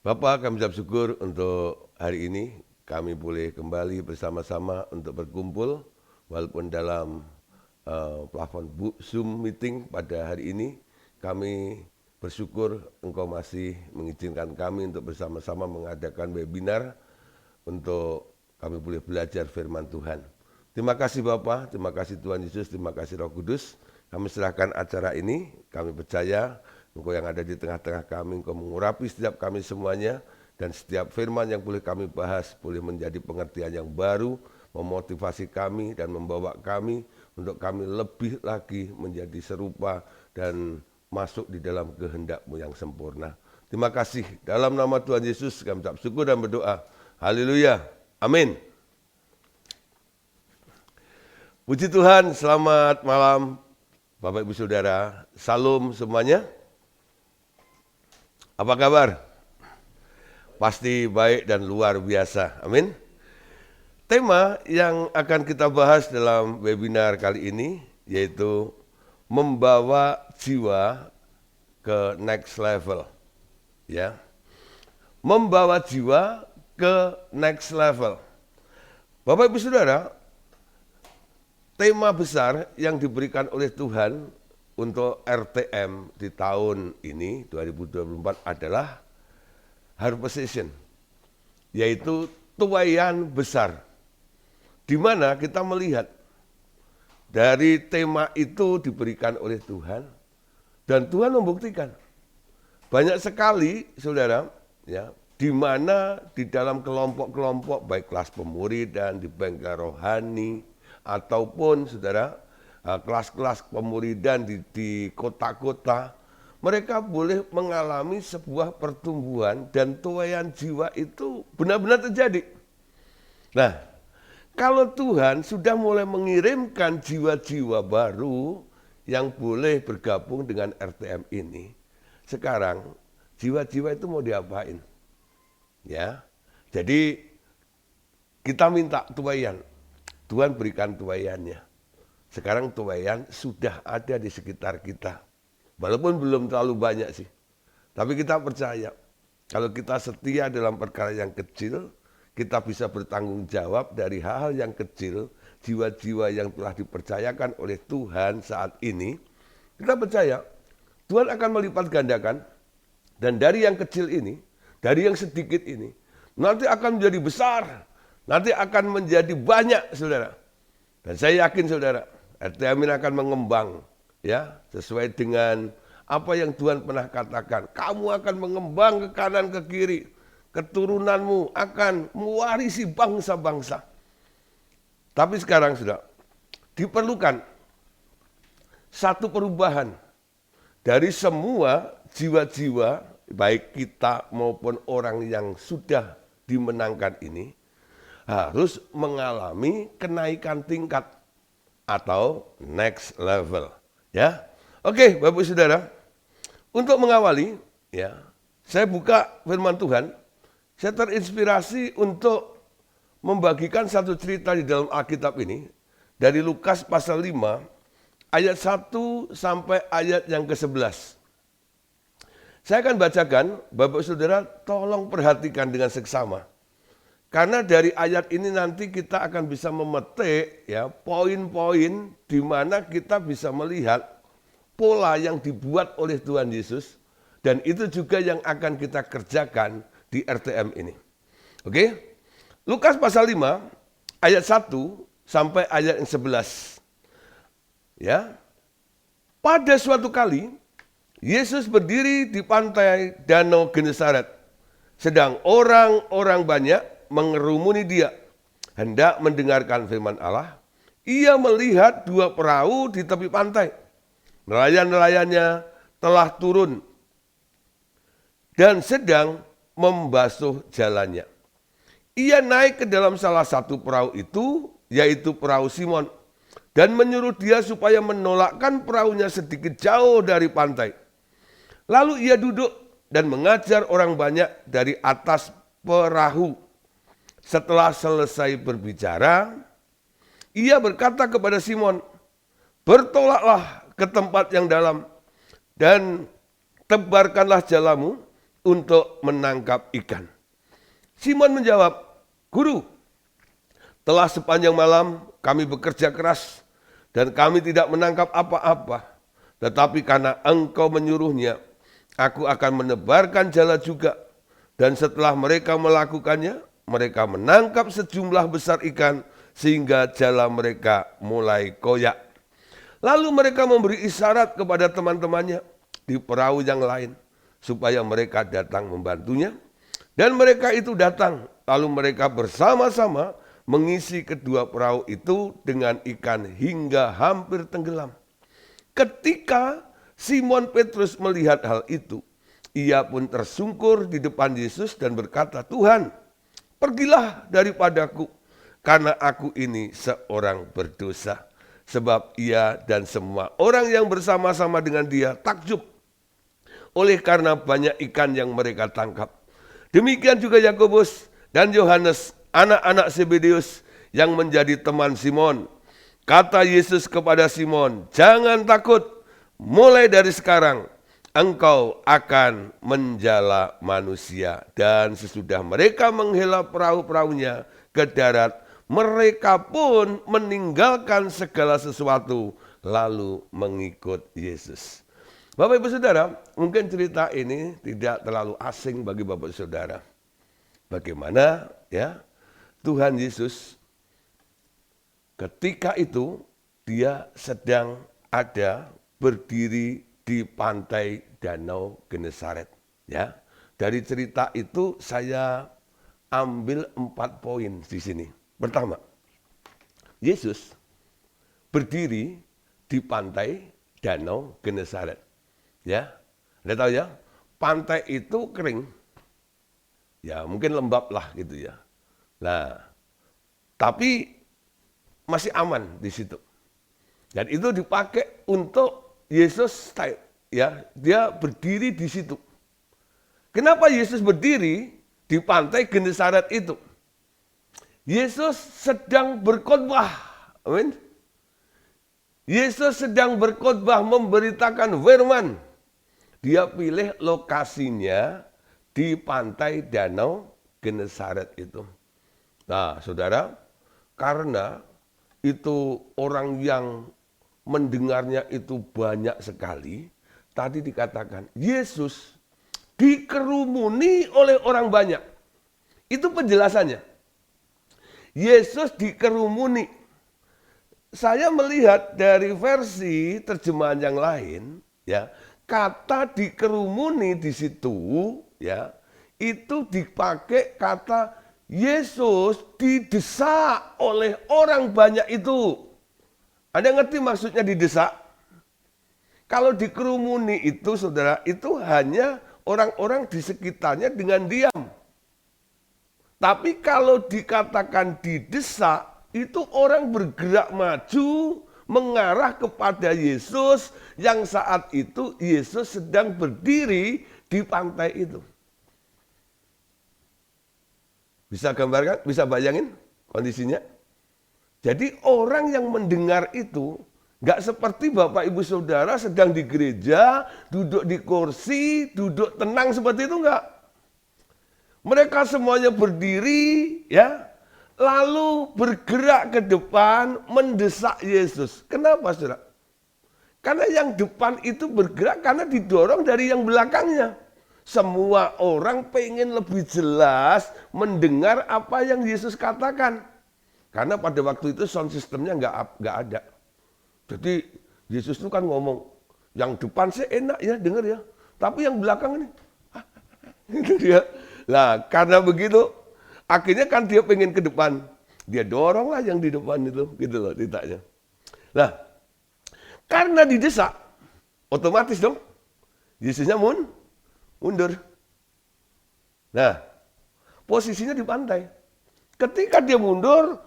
Bapak, kami ucap syukur untuk hari ini kami boleh kembali bersama-sama untuk berkumpul walaupun dalam plafon Zoom meeting pada hari ini. Kami bersyukur Engkau masih mengizinkan kami untuk bersama-sama mengadakan webinar untuk kami boleh belajar firman Tuhan. Terima kasih Bapak, terima kasih Tuhan Yesus, terima kasih Roh Kudus. Kami serahkan acara ini, kami percaya Engkau yang ada di tengah-tengah kami, Engkau mengurapi setiap kami semuanya, dan setiap firman yang boleh kami bahas boleh menjadi pengertian yang baru, memotivasi kami dan membawa kami untuk kami lebih lagi menjadi serupa dan masuk di dalam kehendak-Mu yang sempurna. Terima kasih. Dalam nama Tuhan Yesus kami ucap syukur dan berdoa. Haleluya. Amin. Puji Tuhan, selamat malam Bapak Ibu Saudara. Salam semuanya. Apa kabar? Pasti baik dan luar biasa. Amin. Tema yang akan kita bahas dalam webinar kali ini yaitu membawa jiwa ke next level. Ya. Membawa jiwa ke next level. Bapak Ibu Saudara, tema besar yang diberikan oleh Tuhan untuk RTM di tahun ini 2024 adalah harvest season, yaitu tuaian besar, di mana kita melihat dari tema itu diberikan oleh Tuhan dan Tuhan membuktikan banyak sekali saudara, ya, di mana di dalam kelompok-kelompok baik kelas pemuridan di bengkel rohani ataupun saudara kelas-kelas pemuridan di kota-kota, mereka boleh mengalami sebuah pertumbuhan dan tuaian jiwa itu benar-benar terjadi. Nah, kalau Tuhan sudah mulai mengirimkan jiwa-jiwa baru yang boleh bergabung dengan RTM ini, sekarang jiwa-jiwa itu mau diapain? Ya, jadi kita minta tuaian, Tuhan berikan tuaiannya. Sekarang tuaian sudah ada di sekitar kita. Walaupun belum terlalu banyak sih. Tapi kita percaya kalau kita setia dalam perkara yang kecil, kita bisa bertanggung jawab dari hal-hal yang kecil, jiwa-jiwa yang telah dipercayakan oleh Tuhan saat ini. Kita percaya Tuhan akan melipat gandakan, dan dari yang kecil ini, dari yang sedikit ini, nanti akan menjadi besar, nanti akan menjadi banyak saudara. Dan saya yakin saudara, RTM ini akan mengembang, ya, sesuai dengan apa yang Tuhan pernah katakan. Kamu akan mengembang ke kanan ke kiri, keturunanmu akan mewarisi bangsa-bangsa. Tapi sekarang sudah diperlukan satu perubahan dari semua jiwa-jiwa, baik kita maupun orang yang sudah dimenangkan ini, harus mengalami kenaikan tingkat atau next level, ya. Oke, Bapak Saudara, untuk mengawali, ya, saya buka firman Tuhan. Saya terinspirasi untuk membagikan satu cerita di dalam Alkitab ini dari Lukas pasal 5 ayat 1 sampai ayat yang ke-11. Saya akan bacakan, Bapak Saudara tolong perhatikan dengan seksama. Karena dari ayat ini nanti kita akan bisa memetik, ya, poin-poin di mana kita bisa melihat pola yang dibuat oleh Tuhan Yesus, dan itu juga yang akan kita kerjakan di RTM ini. Oke? Lukas pasal 5 ayat 1 sampai ayat yang 11. Ya. Pada suatu kali Yesus berdiri di pantai Danau Genesaret, sedang orang-orang banyak mengerumuni dia, hendak mendengarkan firman Allah. Ia melihat dua perahu di tepi pantai. Nelayan-nelayannya telah turun dan sedang membasuh jalannya. Ia naik ke dalam salah satu perahu itu, yaitu perahu Simon, dan menyuruh dia supaya menolakkan perahunya sedikit jauh dari pantai. Lalu ia duduk dan mengajar orang banyak dari atas perahu. Setelah selesai berbicara, ia berkata kepada Simon, "Bertolaklah ke tempat yang dalam dan tebarkanlah jalamu untuk menangkap ikan. Simon menjawab, "Guru, telah sepanjang malam kami bekerja keras dan kami tidak menangkap apa-apa. Tetapi karena Engkau menyuruhnya, aku akan menebarkan jala juga." Dan setelah mereka melakukannya, mereka menangkap sejumlah besar ikan sehingga jala mereka mulai koyak. Lalu mereka memberi isyarat kepada teman-temannya di perahu yang lain supaya mereka datang membantunya. Dan mereka itu datang, lalu mereka bersama-sama mengisi kedua perahu itu dengan ikan hingga hampir tenggelam. Ketika Simon Petrus melihat hal itu, ia pun tersungkur di depan Yesus dan berkata, "Tuhan, pergilah daripadaku, karena aku ini seorang berdosa." Sebab ia dan semua orang yang bersama-sama dengan dia takjub oleh karena banyak ikan yang mereka tangkap. Demikian juga Yakobus dan Yohanes, anak-anak Zebedeus yang menjadi teman Simon. Kata Yesus kepada Simon, "Jangan takut, mulai dari sekarang engkau akan menjala manusia." Dan sesudah mereka menghela perahu-perahunya ke darat, mereka pun meninggalkan segala sesuatu lalu mengikut Yesus. Bapak Ibu Saudara, mungkin cerita ini tidak terlalu asing bagi Bapak Saudara. Bagaimana ya Tuhan Yesus ketika itu dia sedang ada berdiri di pantai Danau Genesaret. Ya, dari cerita itu saya ambil 4 poin di sini. Pertama, Yesus berdiri di pantai Danau Genesaret. Ya, Anda tahu ya, pantai itu kering. Ya, mungkin lembab lah gitu ya. Nah, tapi masih aman di situ. Dan itu dipakai untuk Yesus, ya, dia berdiri di situ. Kenapa Yesus berdiri di pantai Genesaret itu? Yesus sedang berkhotbah. Amin. Yesus sedang berkhotbah memberitakan firman. Dia pilih lokasinya di pantai Danau Genesaret itu. Nah, Saudara, karena itu orang yang mendengarnya itu banyak sekali, tadi dikatakan Yesus dikerumuni oleh orang banyak. Itu penjelasannya. Yesus dikerumuni. Saya melihat dari versi terjemahan yang lain, ya, kata dikerumuni di situ, ya, itu dipakai kata Yesus didesak oleh orang banyak itu. Anda ngerti maksudnya didesak? Kalau dikerumuni itu, saudara, itu hanya orang-orang di sekitarnya dengan diam. Tapi kalau dikatakan didesak, itu orang bergerak maju mengarah kepada Yesus yang saat itu Yesus sedang berdiri di pantai itu. Bisa gambarkan? Bisa bayangin kondisinya? Jadi orang yang mendengar itu nggak seperti Bapak Ibu Saudara sedang di gereja, duduk di kursi, duduk tenang seperti itu enggak. Mereka semuanya berdiri, ya, lalu bergerak ke depan mendesak Yesus. Kenapa, Saudara? Karena yang depan itu bergerak karena didorong dari yang belakangnya. Semua orang pengen lebih jelas mendengar apa yang Yesus katakan. Karena pada waktu itu sound systemnya nggak ada. Jadi Yesus itu kan ngomong, yang depan sih enak ya dengar ya. Tapi yang belakang ini, gitu dia. Nah, karena begitu, akhirnya kan dia pengen ke depan. Dia dorong lah yang di depan itu, gitu loh ceritanya. Nah, karena didesak, otomatis dong, Yesusnya mundur. Nah, posisinya di pantai. Ketika dia mundur.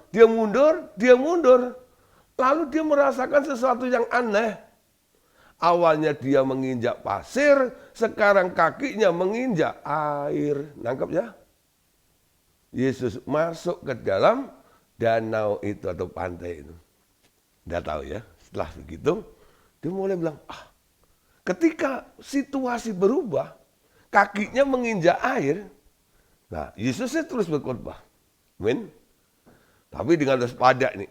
Lalu dia merasakan sesuatu yang aneh. Awalnya dia menginjak pasir, sekarang kakinya menginjak air. Nangkep ya? Yesus masuk ke dalam danau itu atau pantai itu. Tidak tahu ya. Setelah begitu, dia mulai bilang, ketika situasi berubah, kakinya menginjak air. Nah, Yesusnya terus berkhotbah. Amin. Tapi dengan waspada nih.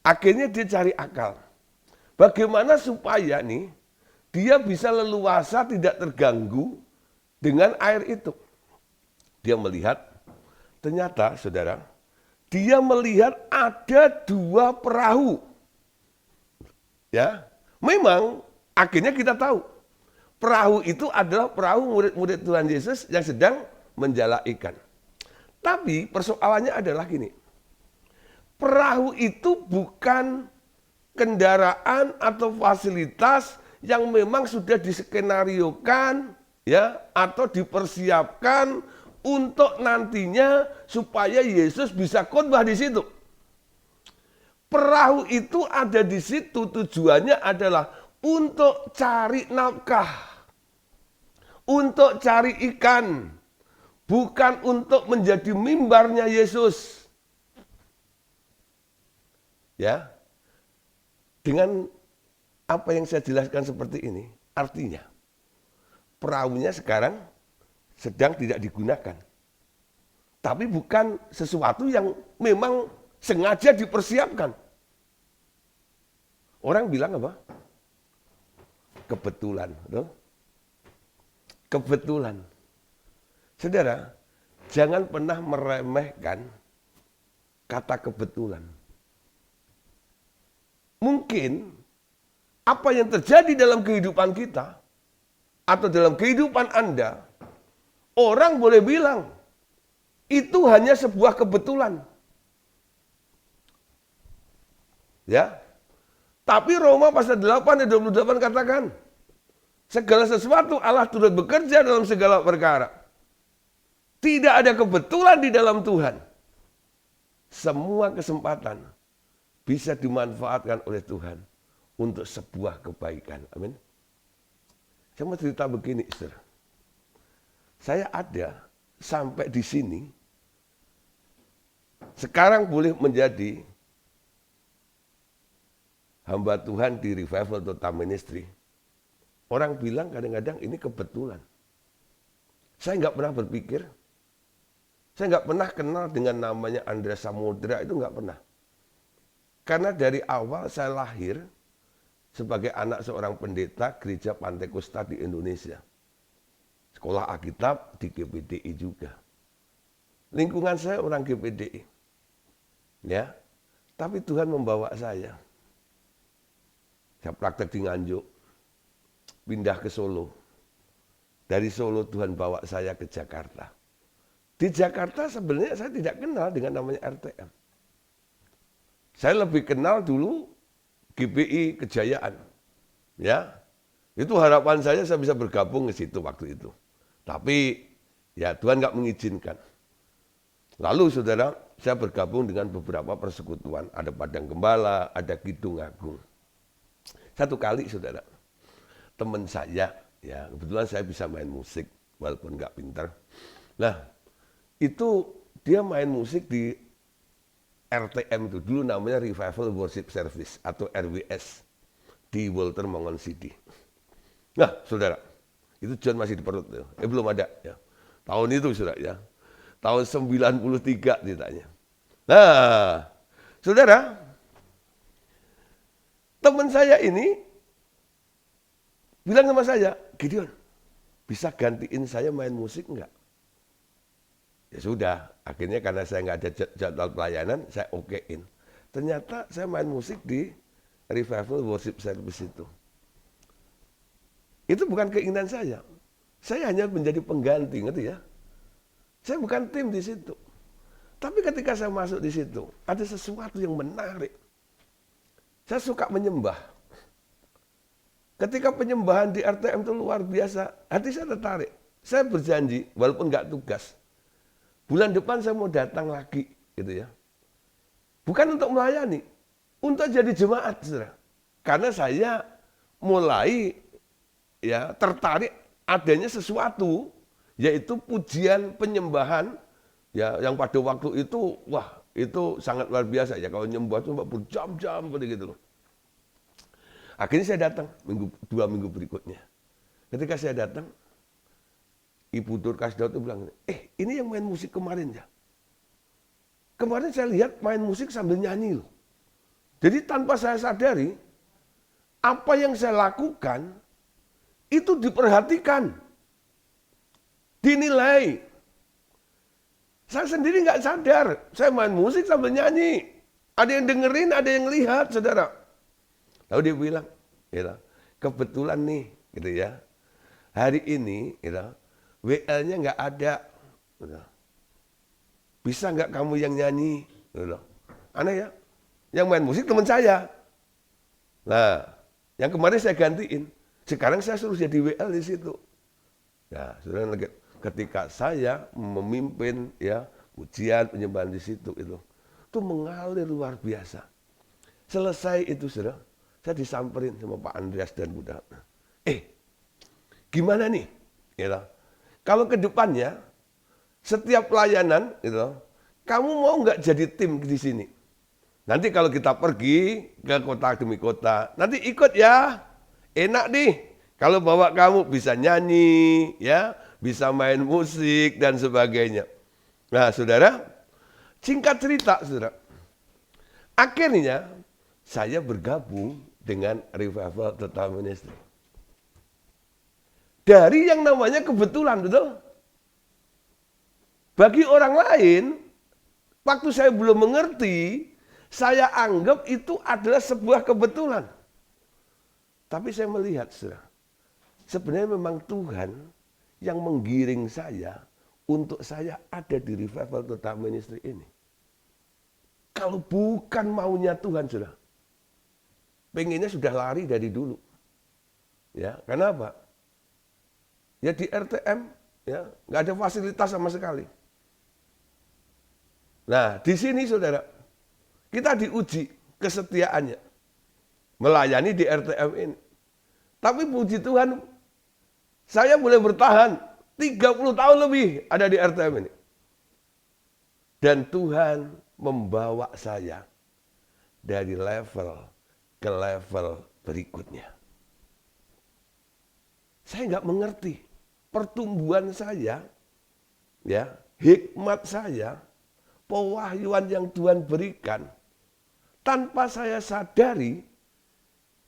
Akhirnya dia cari akal. Bagaimana supaya nih dia bisa leluasa tidak terganggu dengan air itu. Dia melihat, ternyata saudara, dia melihat ada 2 perahu. Ya, memang akhirnya kita tahu perahu itu adalah perahu murid-murid Tuhan Yesus yang sedang menjala ikan. Tapi persoalannya adalah gini, perahu itu bukan kendaraan atau fasilitas yang memang sudah diskenariokan ya atau dipersiapkan untuk nantinya supaya Yesus bisa khotbah di situ. Perahu itu ada di situ tujuannya adalah untuk cari nafkah, untuk cari ikan, bukan untuk menjadi mimbarnya Yesus. Ya. Dengan apa yang saya jelaskan seperti ini, artinya perahunya sekarang sedang tidak digunakan. Tapi bukan sesuatu yang memang sengaja dipersiapkan. Orang bilang apa? Kebetulan. Betul? Kebetulan. Saudara, jangan pernah meremehkan kata kebetulan. Mungkin apa yang terjadi dalam kehidupan kita atau dalam kehidupan Anda, orang boleh bilang itu hanya sebuah kebetulan. Ya. Tapi Roma pasal 8 ayat 28 katakan, segala sesuatu Allah turut bekerja dalam segala perkara. Tidak ada kebetulan di dalam Tuhan. Semua kesempatan bisa dimanfaatkan oleh Tuhan untuk sebuah kebaikan. Amin. Saya mau cerita begini, saudara. Saya ada sampai di sini, sekarang boleh menjadi hamba Tuhan di Revival Total Ministry. Orang bilang kadang-kadang ini kebetulan. Saya nggak pernah berpikir, saya nggak pernah kenal dengan namanya Andreas Samudra, itu nggak pernah. Karena dari awal saya lahir sebagai anak seorang pendeta gereja Pantai Kosta di Indonesia. Sekolah Alkitab di GPDI juga. Lingkungan saya orang GPDI. Ya. Tapi Tuhan membawa saya. Saya praktek di Nganjuk. Pindah ke Solo. Dari Solo Tuhan bawa saya ke Jakarta. Di Jakarta sebenarnya saya tidak kenal dengan namanya RTM. Saya lebih kenal dulu GPI Kejayaan. Ya. Itu harapan saya bisa bergabung ke situ waktu itu. Tapi ya Tuhan nggak mengizinkan. Lalu saudara, saya bergabung dengan beberapa persekutuan. Ada Padang Gembala, ada Kidung Agung. Satu kali saudara, teman saya, ya kebetulan saya bisa main musik walaupun nggak pintar. Nah, itu dia main musik di RTM itu, dulu namanya Revival Worship Service atau RWS di Walter Mongon City. Nah, saudara, itu John masih di perut, belum ada ya. Tahun itu saudara ya. Tahun 93 ditanya. Nah, saudara, teman saya ini bilang sama saya, Gideon, bisa gantiin saya main musik enggak? Ya sudah, akhirnya karena saya nggak ada jadwal pelayanan, saya okein. Ternyata saya main musik di Revival Worship Service itu. Itu bukan keinginan saya. Saya hanya menjadi pengganti, ngerti ya? Saya bukan tim di situ. Tapi ketika saya masuk di situ, ada sesuatu yang menarik. Saya suka menyembah. Ketika penyembahan di RTM itu luar biasa, hati saya tertarik. Saya berjanji, walaupun nggak tugas, bulan depan saya mau datang lagi, gitu ya. Bukan untuk melayani, untuk jadi jemaat, saudara. Karena saya mulai ya tertarik adanya sesuatu, yaitu pujian penyembahan, ya yang pada waktu itu, wah itu sangat luar biasa ya. Kalau nyembah itu berjam-jam seperti gitu loh. Akhirnya saya datang 2 minggu berikutnya. Ketika saya datang, Ibu Dorcas Daud itu bilang, ini yang main musik kemarin ya. Kemarin saya lihat main musik sambil nyanyi loh. Jadi tanpa saya sadari, apa yang saya lakukan itu diperhatikan, dinilai. Saya sendiri nggak sadar, saya main musik sambil nyanyi. Ada yang dengerin, ada yang lihat, saudara. Lalu dia bilang, gitu, kebetulan nih, gitu ya. Hari ini, gitu, WL-nya nggak ada. Gitu. Bisa nggak kamu yang nyanyi? Gitu. Aneh ya. Yang main musik teman saya. Nah, yang kemarin saya gantiin. Sekarang saya suruh jadi WL di situ. Nah, saudara, ketika saya memimpin ya ujian penyembahan di situ itu mengalir luar biasa. Selesai itu, saudara, saya disamperin sama Pak Andreas dan Buddha. Gimana nih? Gitu. Kalau ke depannya setiap pelayanan, gitu, kamu mau nggak jadi tim di sini? Nanti kalau kita pergi ke kota demi kota, nanti ikut ya. Enak nih. Kalau bawa kamu bisa nyanyi, ya, bisa main musik dan sebagainya. Nah, saudara, singkat cerita, saudara. Akhirnya saya bergabung dengan Revival Total Ministry. Dari yang namanya kebetulan, betul? Bagi orang lain, waktu saya belum mengerti, saya anggap itu adalah sebuah kebetulan. Tapi saya melihat, saudara, sebenarnya memang Tuhan yang menggiring saya untuk saya ada di Revival Total Ministry ini. Kalau bukan maunya Tuhan, saudara, pengennya sudah lari dari dulu. Ya, kenapa? Ya di RTM, ya nggak ada fasilitas sama sekali. Nah, di sini saudara, kita diuji kesetiaannya melayani di RTM ini. Tapi puji Tuhan, saya boleh bertahan 30 tahun lebih ada di RTM ini. Dan Tuhan membawa saya dari level ke level berikutnya. Saya nggak mengerti pertumbuhan saya, ya, hikmat saya, pewahyuan yang Tuhan berikan, tanpa saya sadari,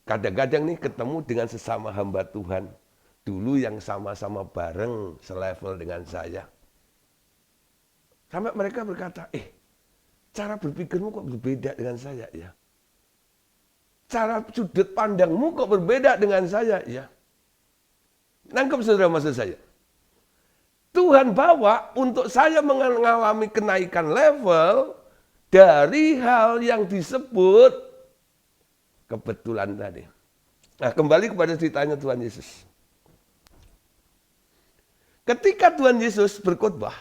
kadang-kadang nih ketemu dengan sesama hamba Tuhan, dulu yang sama-sama bareng, selevel dengan saya. Sampai mereka berkata, cara berpikirmu kok berbeda dengan saya ya? Cara sudut pandangmu kok berbeda dengan saya ya? Nangkep saudara maksud saya? Tuhan bawa untuk saya mengalami kenaikan level dari hal yang disebut kebetulan tadi. Nah, kembali kepada ceritanya Tuhan Yesus. Ketika Tuhan Yesus berkhotbah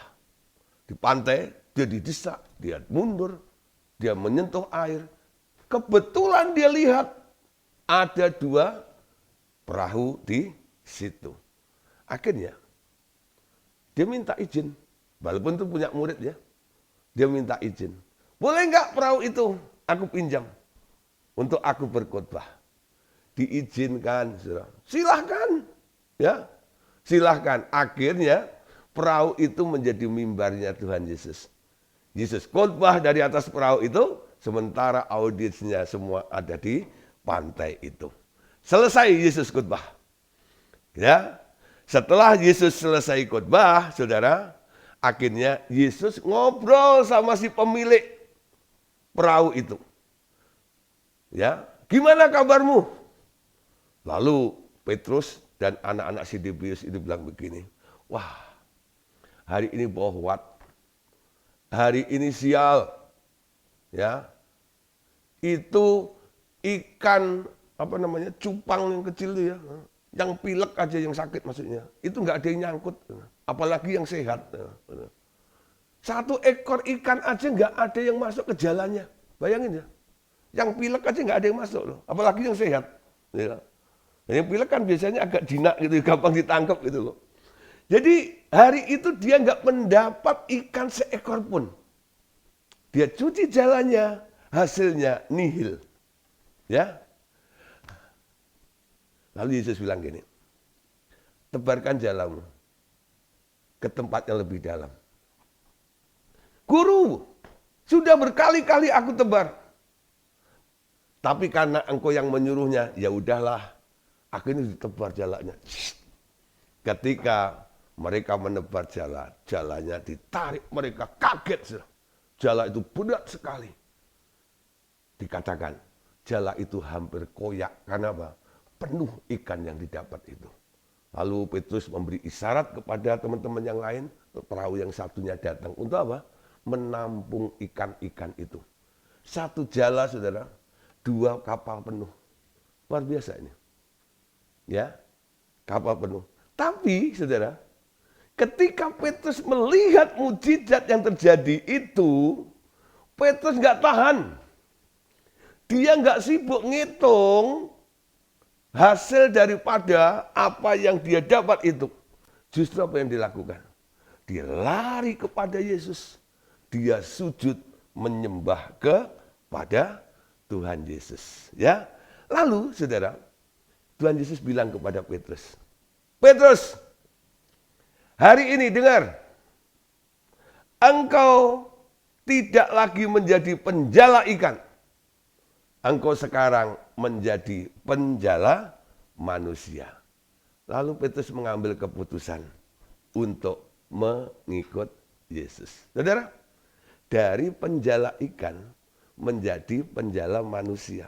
di pantai, dia didesak, dia mundur, dia menyentuh air. Kebetulan dia lihat ada 2 perahu di situ. Akhirnya dia minta izin, walaupun itu punya murid ya. Dia minta izin. Boleh nggak perahu itu aku pinjam untuk aku berkhotbah? Diizinkan, saudara. Silahkan, ya, silahkan. Akhirnya perahu itu menjadi mimbarnya Tuhan Yesus. Yesus khotbah dari atas perahu itu, sementara audiensnya semua ada di pantai itu. Selesai Yesus khotbah. Ya, setelah Yesus selesai khotbah, saudara, akhirnya Yesus ngobrol sama si pemilik perahu itu. Ya, gimana kabarmu? Lalu Petrus dan anak-anak Zebedeus itu bilang begini, wah, hari ini bohwat, hari ini sial, ya, itu ikan apa namanya cupang yang kecil itu ya, yang pilek aja yang sakit maksudnya, itu nggak ada yang nyangkut, apalagi yang sehat. 1 ekor ikan aja nggak ada yang masuk ke jalannya, bayangin ya, yang pilek aja nggak ada yang masuk loh, apalagi yang sehat. Ya. Yang pilek kan biasanya agak jinak gitu, gampang ditangkap gitu loh. Jadi hari itu dia nggak mendapat ikan seekor pun. Dia cuci jalannya, hasilnya nihil. Ya. Lalu Yesus bilang gini, tebarkan jalamu. ke tempat yang lebih dalam. Guru, sudah berkali-kali aku tebar. Tapi karena engkau yang menyuruhnya, ya udahlah, akhirnya ditebar jalannya. Ketika mereka menebar jalan, jalannya ditarik, mereka kaget. Jala itu berat sekali. Dikatakan, jala itu hampir koyak. Karena apa? Penuh ikan yang didapat itu. Lalu Petrus memberi isyarat kepada teman-teman yang lain, perahu yang satunya datang. Untuk apa? Menampung ikan-ikan itu. Satu jala, saudara, 2 kapal penuh. Luar biasa ini. Ya, kapal penuh. Tapi, saudara, ketika Petrus melihat mujizat yang terjadi itu, Petrus nggak tahan. Dia nggak sibuk ngitung hasil daripada apa yang dia dapat itu. Justru apa yang dilakukan? Dia lari kepada Yesus. Dia sujud menyembah kepada Tuhan Yesus. Ya, lalu saudara, Tuhan Yesus bilang kepada Petrus, Petrus, hari ini dengar, engkau tidak lagi menjadi penjala ikan. Engkau sekarang menjadi penjala manusia. Lalu Petrus mengambil keputusan untuk mengikut Yesus. Saudara, dari penjala ikan menjadi penjala manusia.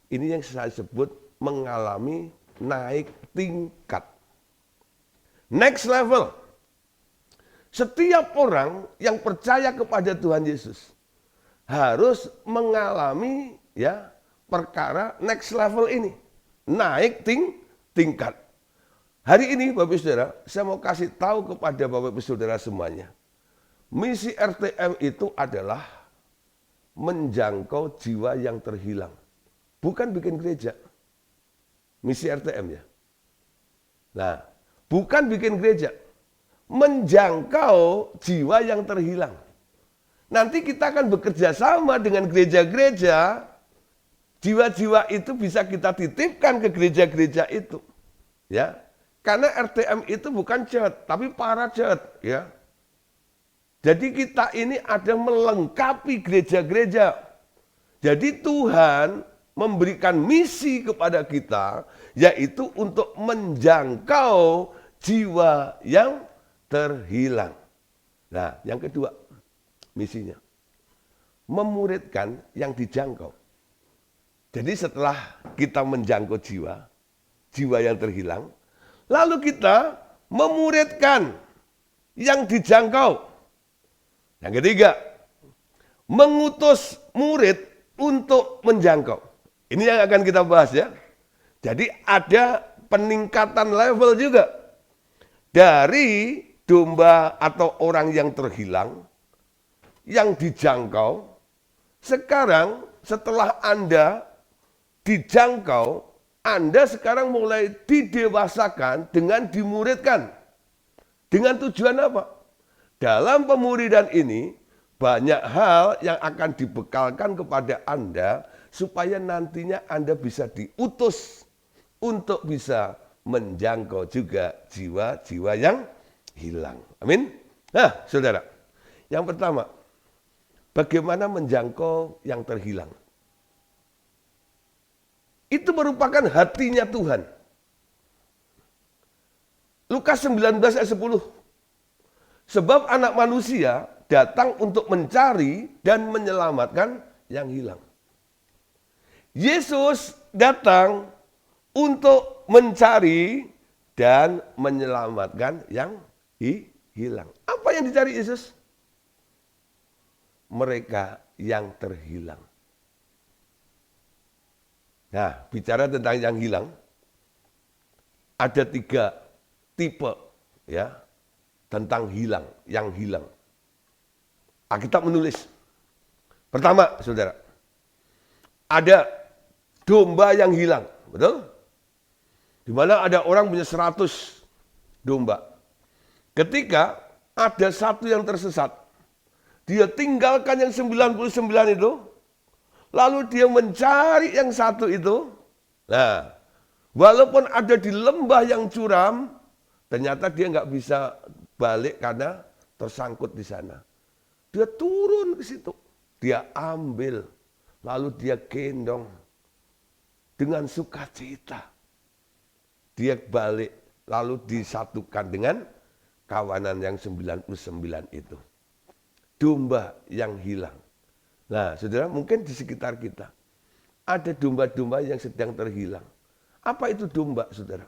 Ini yang saya sebut mengalami naik tingkat. Next level. Setiap orang yang percaya kepada Tuhan Yesus harus mengalami perkara next level ini. Naik tingkat. Hari ini Bapak Ibu Saudara, saya mau kasih tahu kepada Bapak Ibu Saudara semuanya. Misi RTM itu adalah menjangkau jiwa yang terhilang. Bukan bikin gereja. Misi RTM ya. Nah, bukan bikin gereja. Menjangkau jiwa yang terhilang. Nanti kita akan bekerja sama dengan gereja-gereja. Jiwa-jiwa itu bisa kita titipkan ke gereja-gereja itu. Ya. Karena RTM itu bukan church, tapi para church, ya. Jadi kita ini ada melengkapi gereja-gereja. Jadi Tuhan memberikan misi kepada kita, yaitu untuk menjangkau jiwa yang terhilang. Nah, yang kedua, misinya memuridkan yang dijangkau. Jadi setelah kita menjangkau jiwa yang terhilang, lalu kita memuridkan yang dijangkau. Yang ketiga, mengutus murid untuk menjangkau. Ini yang akan kita bahas ya. Jadi ada peningkatan level juga. Dari domba atau orang yang terhilang, yang dijangkau, sekarang setelah Anda dijangkau, Anda sekarang mulai didewasakan dengan dimuridkan. Dengan tujuan apa? Dalam pemuridan ini, banyak hal yang akan dibekalkan kepada Anda, supaya nantinya Anda bisa diutus untuk bisa menjangkau juga jiwa-jiwa yang hilang. Amin. Nah, saudara, yang pertama, bagaimana menjangkau yang terhilang? Itu merupakan hatinya Tuhan. Lukas 19 ayat 10. Sebab anak manusia datang untuk mencari dan menyelamatkan yang hilang. Yesus datang untuk mencari dan menyelamatkan yang hilang. Apa yang dicari Yesus? Mereka yang terhilang. Nah, bicara tentang yang hilang, ada 3 tipe ya tentang yang hilang. Alkitab menulis. Pertama, saudara, ada domba yang hilang, betul? Di mana ada orang punya 100 domba. Ketika ada satu yang tersesat, dia tinggalkan yang 99 itu, lalu dia mencari yang satu itu. Nah, walaupun ada di lembah yang curam, ternyata dia nggak bisa balik karena tersangkut di sana. Dia turun ke situ, dia ambil, lalu dia gendong dengan sukacita. Dia balik, lalu disatukan dengan kawanan yang 99 itu. Domba yang hilang. Nah, saudara, mungkin di sekitar kita ada domba-domba yang sedang terhilang. Apa itu domba, saudara?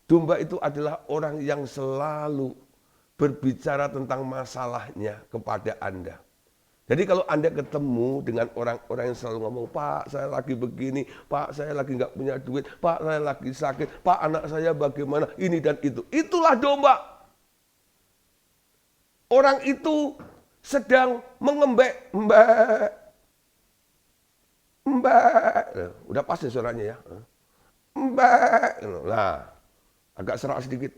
Domba itu adalah orang yang selalu berbicara tentang masalahnya kepada Anda. Jadi kalau Anda ketemu dengan orang-orang yang selalu ngomong, Pak saya lagi begini, Pak saya lagi nggak punya duit, Pak saya lagi sakit, Pak anak saya bagaimana, ini dan itu. Itulah domba. Orang itu sedang mengembek, mbak. Udah pasti suaranya ya. Mbak. Nah, agak serak sedikit.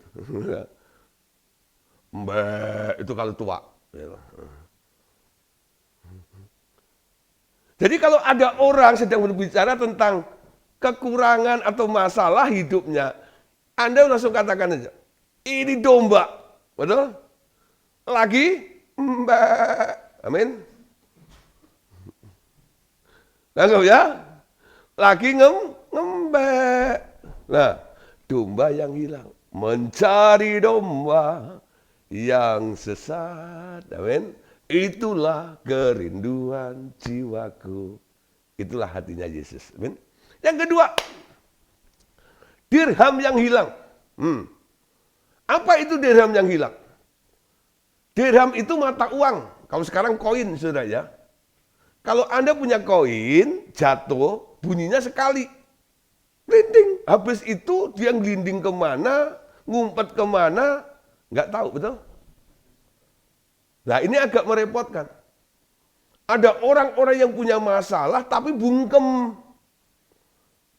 Mbak itu kalau tua. Jadi kalau ada orang sedang berbicara tentang kekurangan atau masalah hidupnya, Anda langsung katakan aja, ini domba. Betul? Lagi mbak. Amin. Langsung ya. Lagi ngembek. Nah, domba yang hilang. Mencari domba yang sesat. Amin. Itulah kerinduan jiwaku. Itulah hatinya Yesus. Amin. Yang kedua, dirham yang hilang. Apa itu dirham yang hilang? Dirham itu mata uang. Kalau sekarang koin, saudara ya. Kalau Anda punya koin, jatuh, bunyinya sekali. Glinding. Habis itu dia glinding kemana, ngumpet kemana, nggak tahu, betul? Nah ini agak merepotkan. Ada orang-orang yang punya masalah tapi bungkem.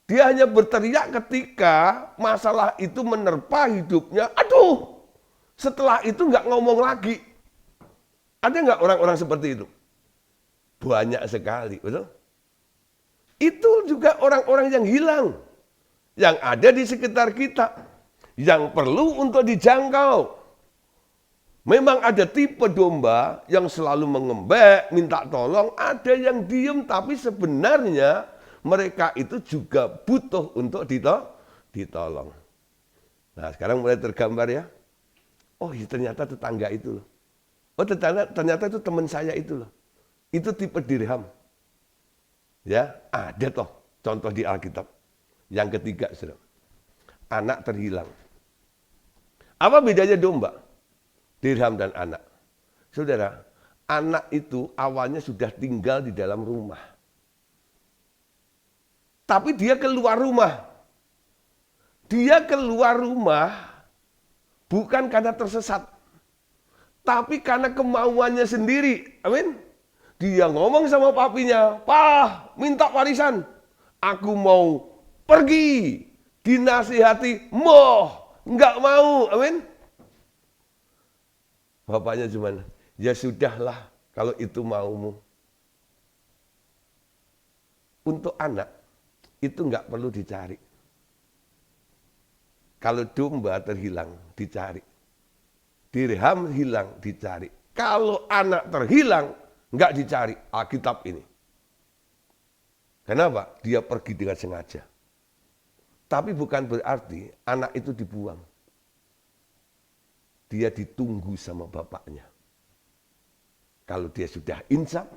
Dia hanya berteriak ketika masalah itu menerpa hidupnya. Aduh, setelah itu nggak ngomong lagi. Ada nggak orang-orang seperti itu? Banyak sekali, betul? Itu juga orang-orang yang hilang. Yang ada di sekitar kita. Yang perlu untuk dijangkau. Memang ada tipe domba yang selalu mengembek, minta tolong. Ada yang diem tapi sebenarnya mereka itu juga butuh untuk ditolong. Nah sekarang mulai tergambar ya. Oh ya ternyata tetangga itu loh. Oh ternyata itu teman saya itu loh. Itu tipe dirham. Ya ada toh contoh di Alkitab. Yang ketiga saudara. Anak terhilang. Apa bedanya domba? Dirham dan anak. Saudara, anak itu awalnya sudah tinggal di dalam rumah. Tapi dia keluar rumah. Dia keluar rumah bukan karena tersesat. Tapi karena kemauannya sendiri. Amin. Dia ngomong sama papinya, "Pak, minta warisan. Aku mau pergi." Dinasihati, "Moh, enggak mau." Amin. Bapaknya cuman, ya sudahlah kalau itu maumu. Untuk anak, itu enggak perlu dicari. Kalau domba terhilang, dicari. Dirham hilang, dicari. Kalau anak terhilang, enggak dicari. Alkitab ini. Kenapa? Dia pergi dengan sengaja. Tapi bukan berarti anak itu dibuang. Dia ditunggu sama bapaknya. Kalau dia sudah insaf,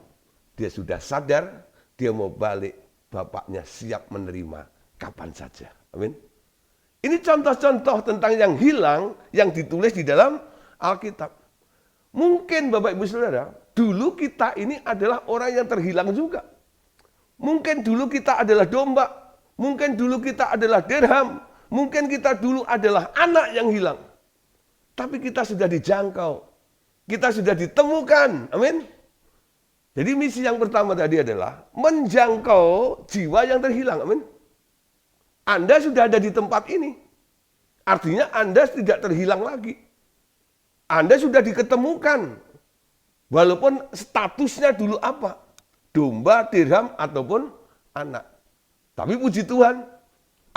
dia sudah sadar, dia mau balik, bapaknya siap menerima kapan saja. Amin. Ini contoh-contoh tentang yang hilang yang ditulis di dalam Alkitab. Mungkin Bapak Ibu Saudara, dulu kita ini adalah orang yang terhilang juga. Mungkin dulu kita adalah domba, mungkin dulu kita adalah dirham, mungkin kita dulu adalah anak yang hilang. Tapi kita sudah dijangkau. Kita sudah ditemukan. Amin. Jadi misi yang pertama tadi adalah menjangkau jiwa yang terhilang. Amin. Anda sudah ada di tempat ini. Artinya Anda tidak terhilang lagi. Anda sudah diketemukan. Walaupun statusnya dulu apa? Domba, dirham, ataupun anak. Tapi puji Tuhan,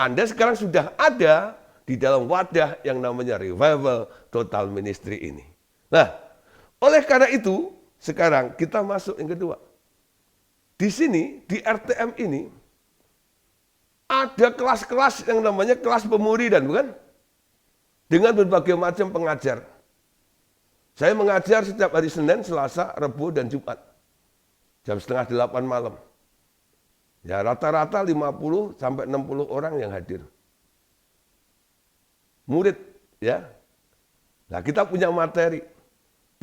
Anda sekarang sudah ada di dalam wadah yang namanya Revival Total Ministry ini. Nah, oleh karena itu, sekarang kita masuk yang kedua. Di sini, di RTM ini, ada kelas-kelas yang namanya kelas pemuridan, bukan? Dengan berbagai macam pengajar. Saya mengajar setiap hari Senin, Selasa, Rabu, dan Jumat. Jam setengah 8 malam. Ya, rata-rata 50 sampai 60 orang yang hadir. Murid, ya. Nah, kita punya materi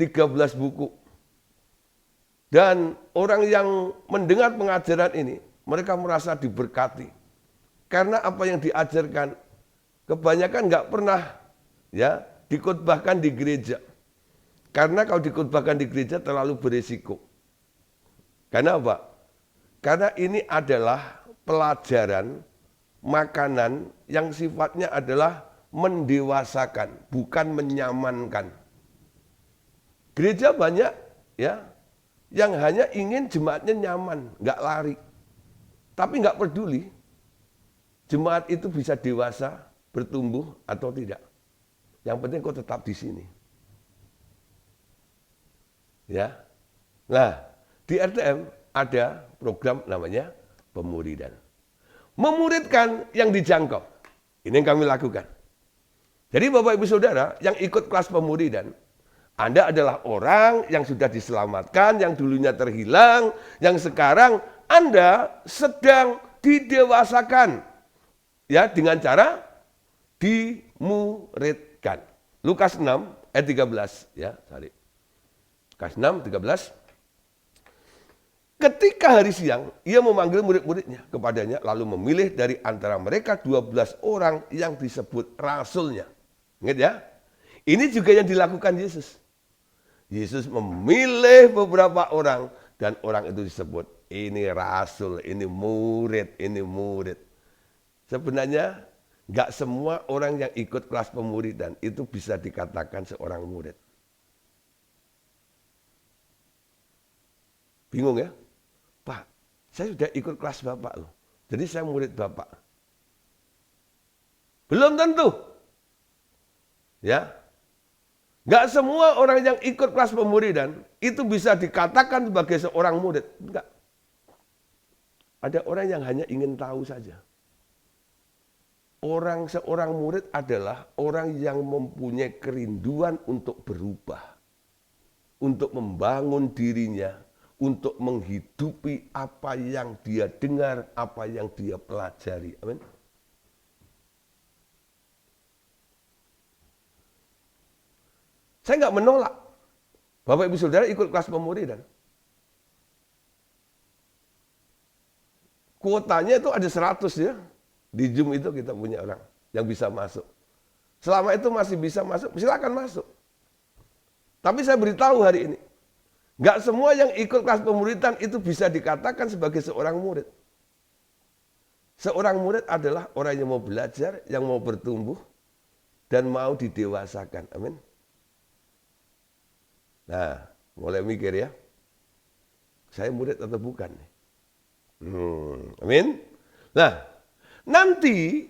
13 buku. Dan orang yang mendengar pengajaran ini, mereka merasa diberkati. Karena apa yang diajarkan kebanyakan nggak pernah ya dikhotbahkan di gereja. Karena kalau dikhotbahkan di gereja terlalu berisiko. Karena apa? Karena ini adalah pelajaran makanan yang sifatnya adalah mendewasakan, bukan menyamankan. Gereja banyak ya yang hanya ingin jemaatnya nyaman, nggak lari. Tapi nggak peduli jemaat itu bisa dewasa, bertumbuh atau tidak. Yang penting kau tetap di sini. Ya. Nah, di RTM ada program namanya pemuridan. Memuridkan yang dijangkau. Ini yang kami lakukan. Jadi Bapak Ibu Saudara yang ikut kelas pemuridan, Anda adalah orang yang sudah diselamatkan, yang dulunya terhilang, yang sekarang Anda sedang didewasakan. Ya, dengan cara dimuridkan. Lukas 6 ayat 13 ya, sorry. Lukas 6 13. Ketika hari siang, ia memanggil murid-muridnya kepadanya, lalu memilih dari antara mereka 12 orang yang disebut rasulnya. Ingat ya? Ini juga yang dilakukan Yesus. Yesus memilih beberapa orang dan orang itu disebut, ini rasul, ini murid, ini murid. Sebenarnya nggak semua orang yang ikut kelas pemuridan itu bisa dikatakan seorang murid. Bingung ya? Pak, saya sudah ikut kelas Bapak loh. Jadi saya murid Bapak. Belum tentu. Ya. Enggak semua orang yang ikut kelas pemuridan itu bisa dikatakan sebagai seorang murid. Enggak. Ada orang yang hanya ingin tahu saja. Seorang murid adalah orang yang mempunyai kerinduan untuk berubah. Untuk membangun dirinya. Untuk menghidupi apa yang dia dengar, apa yang dia pelajari. Amin. Saya nggak menolak Bapak Ibu Saudara ikut kelas pemuridan. Kuotanya itu ada 100 ya. Di Zoom itu kita punya orang yang bisa masuk. Selama itu masih bisa masuk, silakan masuk. Tapi saya beritahu hari ini, nggak semua yang ikut kelas pemuridan itu bisa dikatakan sebagai seorang murid. Seorang murid adalah orang yang mau belajar, yang mau bertumbuh, dan mau didewasakan. Amin. Nah, mulai mikir ya, saya murid atau bukan? Amin. Nah, nanti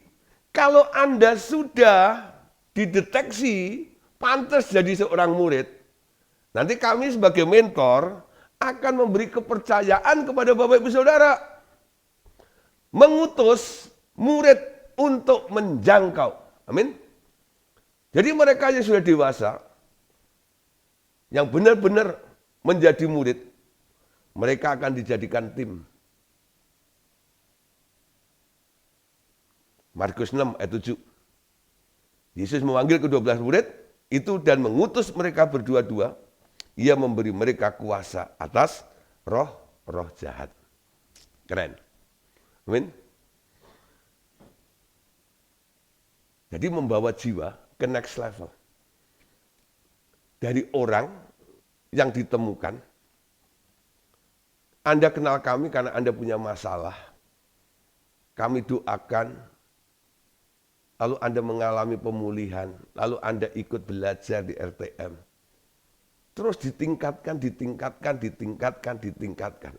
kalau Anda sudah dideteksi pantas jadi seorang murid, nanti kami sebagai mentor akan memberi kepercayaan kepada Bapak Ibu Saudara. Mengutus murid untuk menjangkau. Amin. Jadi mereka yang sudah dewasa, yang benar-benar menjadi murid, mereka akan dijadikan tim. Markus 6 ayat 7. Yesus memanggil ke-12 murid itu dan mengutus mereka berdua-dua. Ia memberi mereka kuasa atas roh-roh jahat. Keren. Amin. Jadi membawa jiwa ke next level. Dari orang yang ditemukan, Anda kenal kami karena Anda punya masalah. Kami doakan, lalu Anda mengalami pemulihan, lalu Anda ikut belajar di RTM. Terus ditingkatkan.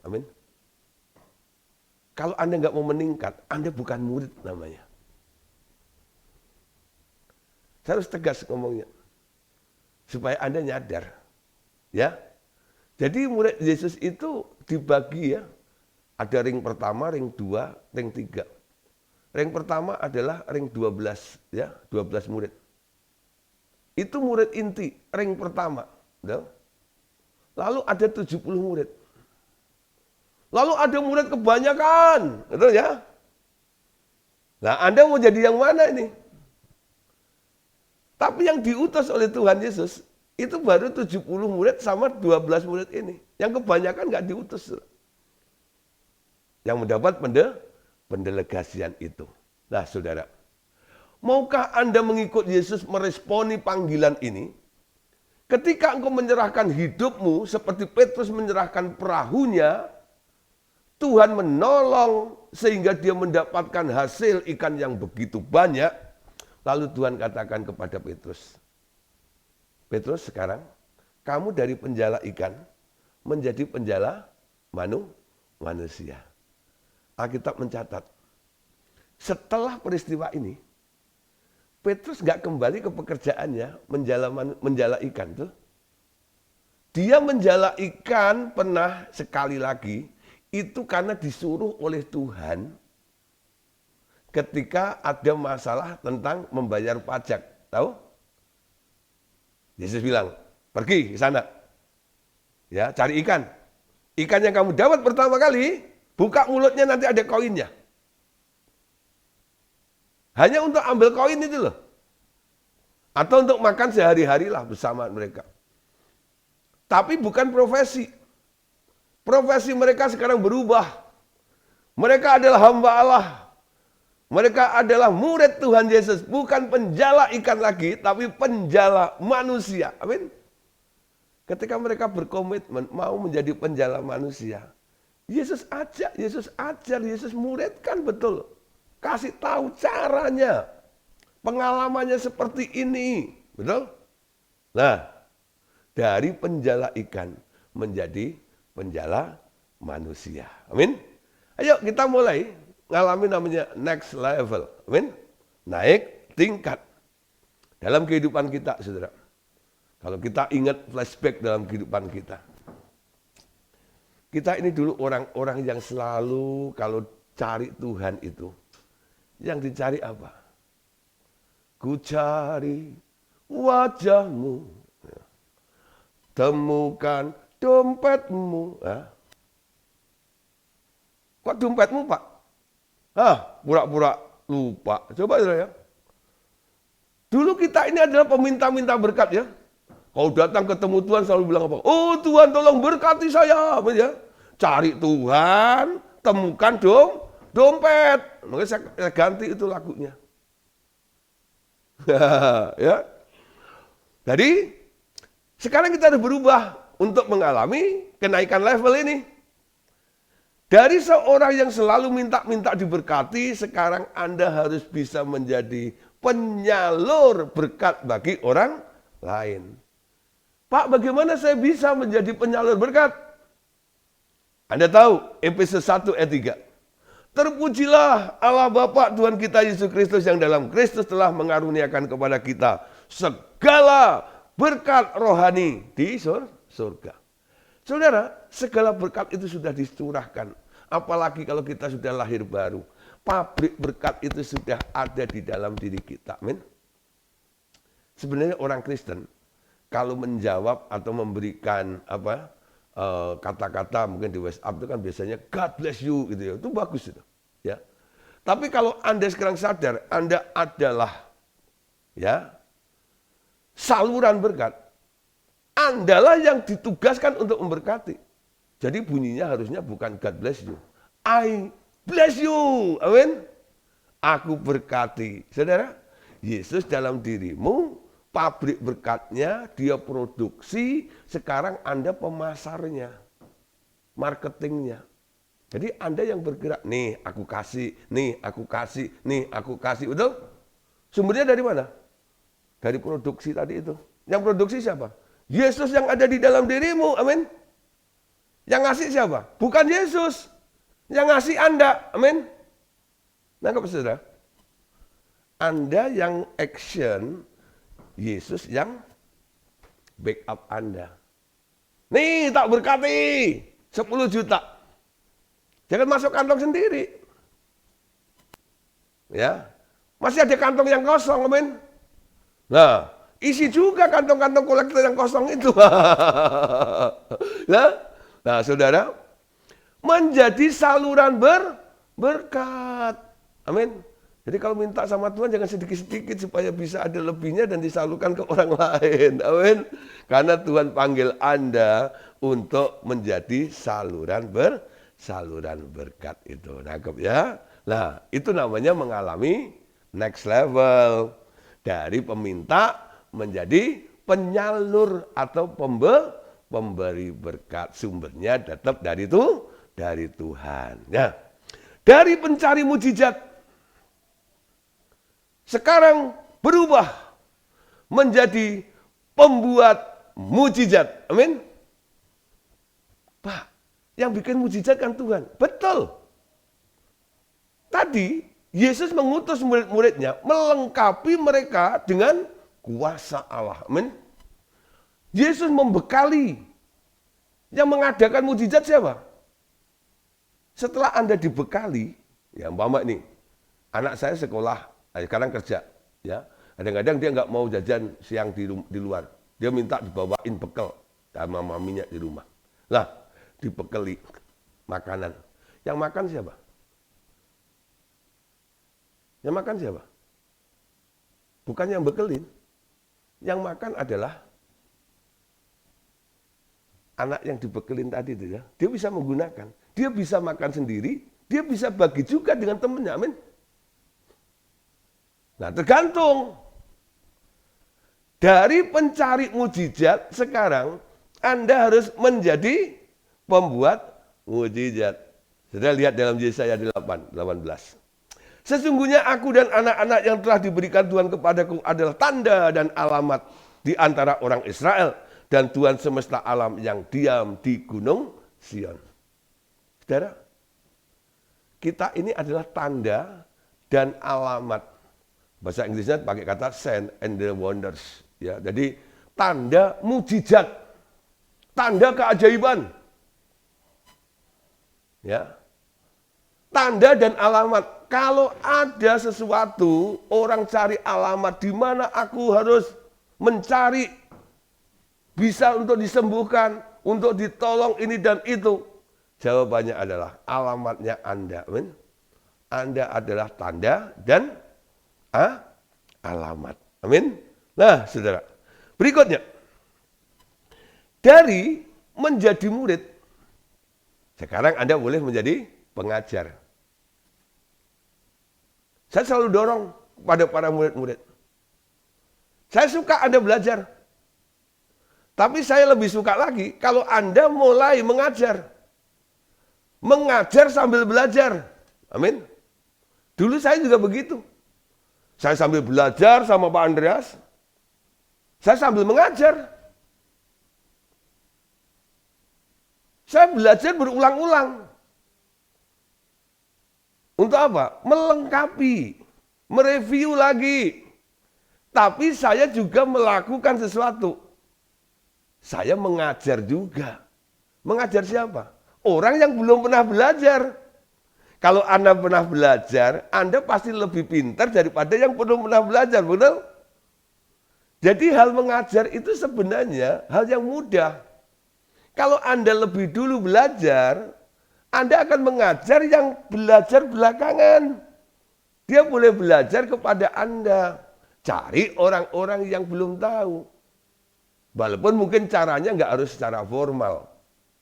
Amin. Kalau Anda nggak mau meningkat, Anda bukan murid namanya. Saya harus tegas ngomongnya. supaya Anda nyadar. Ya. Jadi murid Yesus itu dibagi ya. Ada ring pertama, ring 2, ring 3. Ring pertama adalah ring 12 ya, 12 murid. Itu murid inti, ring pertama. Ya. Lalu ada 70 murid. Lalu ada murid kebanyakan, betul ya? Nah, Anda mau jadi yang mana ini? Tapi yang diutus oleh Tuhan Yesus itu baru 70 murid sama 12 murid ini. Yang kebanyakan nggak diutus. Yang mendapat pendelegasian itu. Nah, saudara, maukah Anda mengikut Yesus meresponi panggilan ini? Ketika engkau menyerahkan hidupmu seperti Petrus menyerahkan perahunya, Tuhan menolong sehingga dia mendapatkan hasil ikan yang begitu banyak. Lalu Tuhan katakan kepada Petrus, Petrus sekarang kamu dari penjala ikan menjadi penjala manusia. Alkitab mencatat, setelah peristiwa ini, Petrus nggak kembali ke pekerjaannya menjala ikan tuh. Dia menjala ikan pernah sekali lagi, itu karena disuruh oleh Tuhan ketika ada masalah tentang membayar pajak. Tahu? Yesus bilang, pergi ke sana. Ya, cari ikan. Ikan yang kamu dapat pertama kali, buka mulutnya nanti ada koinnya. Hanya untuk ambil koin itu loh. Atau untuk makan sehari-hari lah bersama mereka. Tapi bukan profesi. Profesi mereka sekarang berubah. Mereka adalah hamba Allah. Mereka adalah murid Tuhan Yesus. Bukan penjala ikan lagi, tapi penjala manusia. Amin. Ketika mereka berkomitmen mau menjadi penjala manusia. Yesus ajak, Yesus ajar, Yesus muridkan betul. Kasih tahu caranya. Pengalamannya seperti ini. Betul? Nah, dari penjala ikan menjadi penjala manusia. Amin. Ayo kita mulai ngalami namanya next level. Amin. Naik tingkat. Dalam kehidupan kita, saudara. Kalau kita ingat flashback dalam kehidupan kita. Kita ini dulu orang-orang yang selalu kalau cari Tuhan itu. Yang dicari apa? Ku cari wajahmu. Temukan dompetmu. Kok dompetmu, Pak? Pura-pura lupa. Coba ya. Dulu kita ini adalah peminta-minta berkat ya. Kalau datang ketemu Tuhan selalu bilang apa? Oh Tuhan tolong berkati saya. Ya. Cari Tuhan, temukan dompet. Makanya saya ganti itu lagunya. Ya. Jadi sekarang kita harus berubah untuk mengalami kenaikan level ini. Dari seorang yang selalu minta-minta diberkati, sekarang Anda harus bisa menjadi penyalur berkat bagi orang lain. Pak, bagaimana saya bisa menjadi penyalur berkat? Anda tahu, Efesus 1 ayat 3. Terpujilah Allah Bapa Tuhan kita Yesus Kristus yang dalam Kristus telah mengaruniakan kepada kita segala berkat rohani di surga. Saudara, segala berkat itu sudah dicurahkan. Apalagi kalau kita sudah lahir baru. Pabrik berkat itu sudah ada di dalam diri kita. Amin. Sebenarnya orang Kristen kalau menjawab atau memberikan kata-kata mungkin di WhatsApp itu kan biasanya God bless you gitu ya. Itu bagus itu. Ya. Tapi kalau Anda sekarang sadar Anda adalah ya saluran berkat. Andalah yang ditugaskan untuk memberkati. Jadi bunyinya harusnya bukan God bless you. I bless you. Amin. Aku berkati. Saudara, Yesus dalam dirimu, pabrik berkatnya, dia produksi, sekarang Anda pemasarnya, marketingnya. Jadi Anda yang bergerak, nih aku kasih, nih aku kasih, nih aku kasih. Betul? Sumbernya dari mana? Dari produksi tadi itu. Yang produksi siapa? Yesus yang ada di dalam dirimu, amin. Yang ngasih siapa? Bukan Yesus. Yang ngasih Anda, amin. Nangkap saudara? Anda yang action, Yesus yang backup Anda. Nih tak berkati 10 juta. Jangan masuk kantong sendiri. Ya, masih ada kantong yang kosong, amin. Nah, isi juga kantong-kantong kolektor yang kosong itu. Nah, saudara, menjadi saluran berkat. Amin. Jadi kalau minta sama Tuhan jangan sedikit-sedikit supaya bisa ada lebihnya dan disalurkan ke orang lain. Amin. Karena Tuhan panggil Anda untuk menjadi saluran berkat itu. Nangkep ya? Nah, itu namanya mengalami next level. Dari peminta menjadi penyalur atau pemberi berkat. Sumbernya tetap dari Tuhan. Ya. Dari pencari mujizat sekarang berubah menjadi pembuat mujizat. Amin. Pak, yang bikin mujizat kan Tuhan. Betul. Tadi Yesus mengutus murid-muridnya melengkapi mereka dengan kuasa Allah. Amin. Yesus membekali. Yang mengadakan mujizat siapa? Setelah Anda dibekali, ya umpama nih, anak saya sekolah, sekarang kerja, ya. Kadang-kadang dia nggak mau jajan siang di luar. Dia minta dibawain bekal sama maminya di rumah. Lah, dibekali makanan. Yang makan siapa? Yang makan siapa? Bukan yang bekelin. Yang makan adalah anak yang dibekelin tadi itu ya. Dia bisa menggunakan. Dia bisa makan sendiri. Dia bisa bagi juga dengan temannya. Amin. Nah, tergantung. Dari pencari mujizat sekarang Anda harus menjadi pembuat mujizat. Sudah lihat dalam Yesaya 18. Sesungguhnya aku dan anak-anak yang telah diberikan Tuhan kepadaku adalah tanda dan alamat di antara orang Israel dan Tuhan semesta alam yang diam di gunung Sion. Saudara, kita ini adalah tanda dan alamat. Bahasa Inggrisnya pakai kata sign and the wonders. Ya, jadi tanda mujizat, tanda keajaiban. Ya. Tanda dan alamat. Kalau ada sesuatu, orang cari alamat di mana aku harus mencari bisa untuk disembuhkan, untuk ditolong ini dan itu. Jawabannya adalah alamatnya Anda. Amin. Anda adalah tanda dan alamat. Amin. Nah, saudara. Berikutnya. Dari menjadi murid. Sekarang Anda boleh menjadi pengajar. Saya selalu dorong kepada para murid-murid. Saya suka Anda belajar. Tapi saya lebih suka lagi kalau Anda mulai mengajar. Mengajar sambil belajar. Amin. Dulu saya juga begitu. Saya sambil belajar sama Pak Andreas. Saya sambil mengajar. Saya belajar berulang-ulang. Untuk apa? Melengkapi, mereview lagi. Tapi saya juga melakukan sesuatu. Saya mengajar juga. Mengajar siapa? Orang yang belum pernah belajar. Kalau Anda pernah belajar, Anda pasti lebih pintar daripada yang belum pernah belajar, betul? Jadi hal mengajar itu sebenarnya hal yang mudah. Kalau Anda lebih dulu belajar, Anda akan mengajar yang belajar belakangan. Dia boleh belajar kepada Anda. Cari orang-orang yang belum tahu. Walaupun mungkin caranya nggak harus secara formal.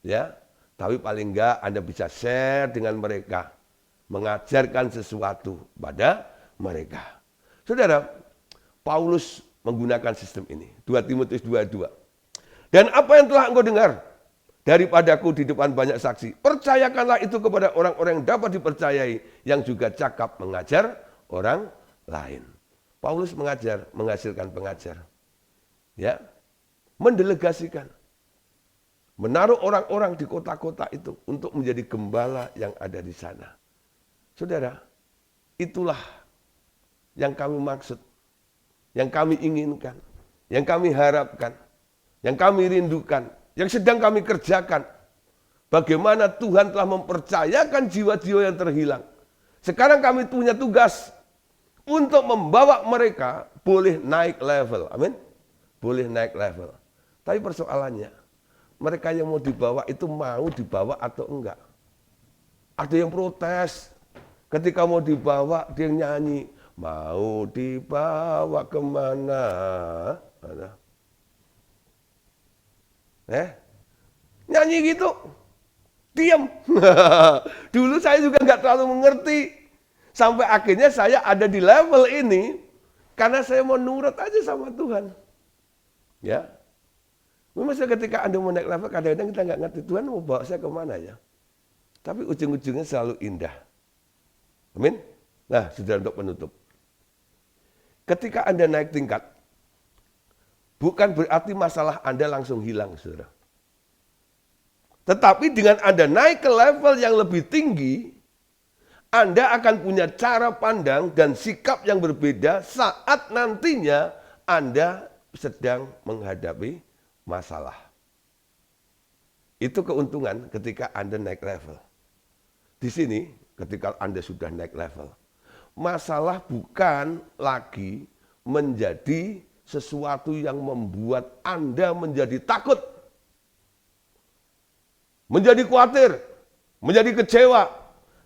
Ya, tapi paling nggak Anda bisa share dengan mereka. Mengajarkan sesuatu pada mereka. Saudara, Paulus menggunakan sistem ini. 2 Timotius 2:2. Dan apa yang telah engkau dengar daripadaku di depan banyak saksi, percayakanlah itu kepada orang-orang yang dapat dipercayai, yang juga cakap mengajar orang lain. Paulus mengajar, menghasilkan pengajar. Ya, mendelegasikan. Menaruh orang-orang di kota-kota itu untuk menjadi gembala yang ada di sana. Saudara, itulah yang kami maksud, yang kami inginkan, yang kami harapkan. yang kami rindukan, yang sedang kami kerjakan. Bagaimana Tuhan telah mempercayakan jiwa-jiwa yang terhilang. Sekarang kami punya tugas untuk membawa mereka boleh naik level. Amin. Boleh naik level. Tapi persoalannya, mereka yang mau dibawa itu mau dibawa atau enggak. Ada yang protes. Ketika mau dibawa, dia nyanyi. Mau dibawa kemana? Nyanyi gitu. Diam. Dulu saya juga nggak terlalu mengerti. Sampai akhirnya saya ada di level ini. Karena saya mau nurut aja sama Tuhan. Ya. Memang ketika Anda mau naik level, kadang-kadang kita nggak ngerti. Tuhan mau bawa saya kemana ya. Tapi ujung-ujungnya selalu indah. Amin. Nah, sudah untuk penutup. Ketika Anda naik tingkat, bukan berarti masalah Anda langsung hilang, saudara. Tetapi dengan Anda naik ke level yang lebih tinggi, Anda akan punya cara pandang dan sikap yang berbeda saat nantinya Anda sedang menghadapi masalah. Itu keuntungan ketika Anda naik level. Di sini, ketika Anda sudah naik level, masalah bukan lagi menjadi sesuatu yang membuat Anda menjadi takut, menjadi khawatir, menjadi kecewa.